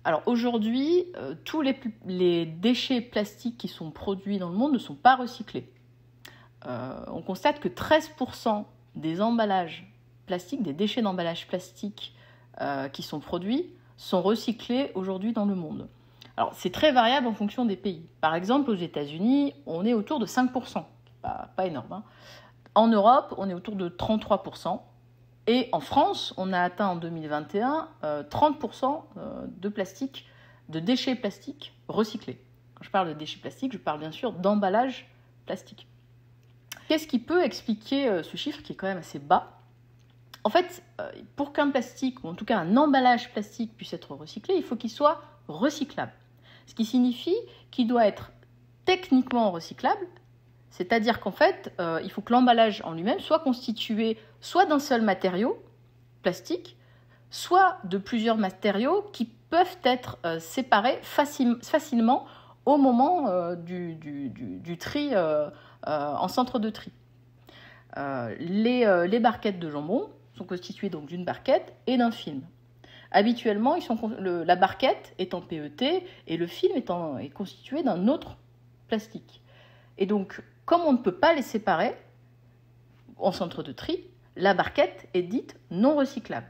Alors aujourd'hui, tous les déchets plastiques qui sont produits dans le monde ne sont pas recyclés. On constate que 13% des emballages plastiques, des déchets d'emballage plastique qui sont produits, sont recyclés aujourd'hui dans le monde. Alors c'est très variable en fonction des pays. Par exemple, aux États-Unis, on est autour de 5%, pas énorme, hein. En Europe, on est autour de 33%. Et en France, on a atteint en 2021 30% de déchets plastiques recyclés. Quand je parle de déchets plastiques, je parle bien sûr d'emballage plastique. Qu'est-ce qui peut expliquer ce chiffre qui est quand même assez bas ? En fait, pour qu'un plastique, ou en tout cas un emballage plastique puisse être recyclé, il faut qu'il soit recyclable. Ce qui signifie qu'il doit être techniquement recyclable, c'est-à-dire qu'en fait, il faut que l'emballage en lui-même soit constitué soit d'un seul matériau, plastique, soit de plusieurs matériaux qui peuvent être séparés facilement au moment du tri en centre de tri. Les barquettes de jambon sont constituées donc d'une barquette et d'un film. Habituellement, la barquette est en PET et le film est constitué d'un autre plastique. Et donc, comme on ne peut pas les séparer en centre de tri, la barquette est dite non recyclable.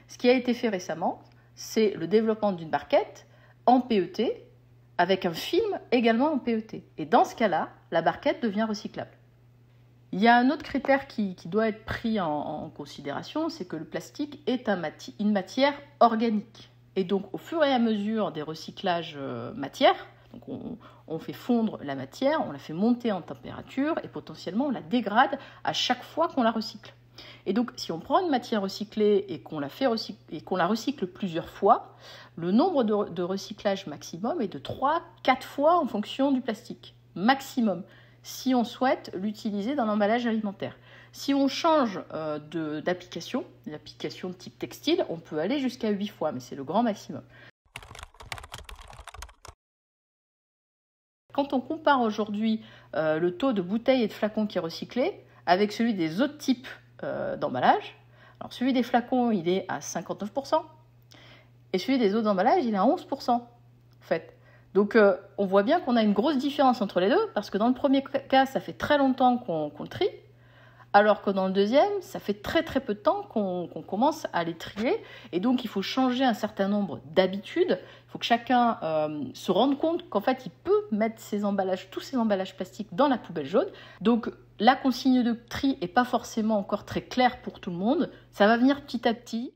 Ce qui a été fait récemment, c'est le développement d'une barquette en PET avec un film également en PET. Et dans ce cas-là, la barquette devient recyclable. Il y a un autre critère qui doit être pris en considération, c'est que le plastique est une matière organique. Et donc, au fur et à mesure des recyclages matières, donc on fait fondre la matière, on la fait monter en température et potentiellement on la dégrade à chaque fois qu'on la recycle. Et donc, si on prend une matière recyclée et qu'on la recycle plusieurs fois, le nombre de recyclage maximum est de 3-4 fois en fonction du plastique. Maximum, si on souhaite l'utiliser dans l'emballage alimentaire. Si on change d'application, l'application de type textile, on peut aller jusqu'à 8 fois, mais c'est le grand maximum. Quand on compare aujourd'hui le taux de bouteilles et de flacons qui est recyclé avec celui des autres types d'emballage, alors celui des flacons, il est à 59%, et celui des autres emballages, il est à 11%, en fait. Donc, on voit bien qu'on a une grosse différence entre les deux, parce que dans le premier cas, ça fait très longtemps qu'on le trie, alors que dans le deuxième, ça fait très très peu de temps qu'on commence à les trier, et donc il faut changer un certain nombre d'habitudes. Il faut que chacun se rende compte qu'en fait, il peut mettre tous ces emballages plastiques dans la poubelle jaune. Donc, la consigne de tri n'est pas forcément encore très claire pour tout le monde. Ça va venir petit à petit.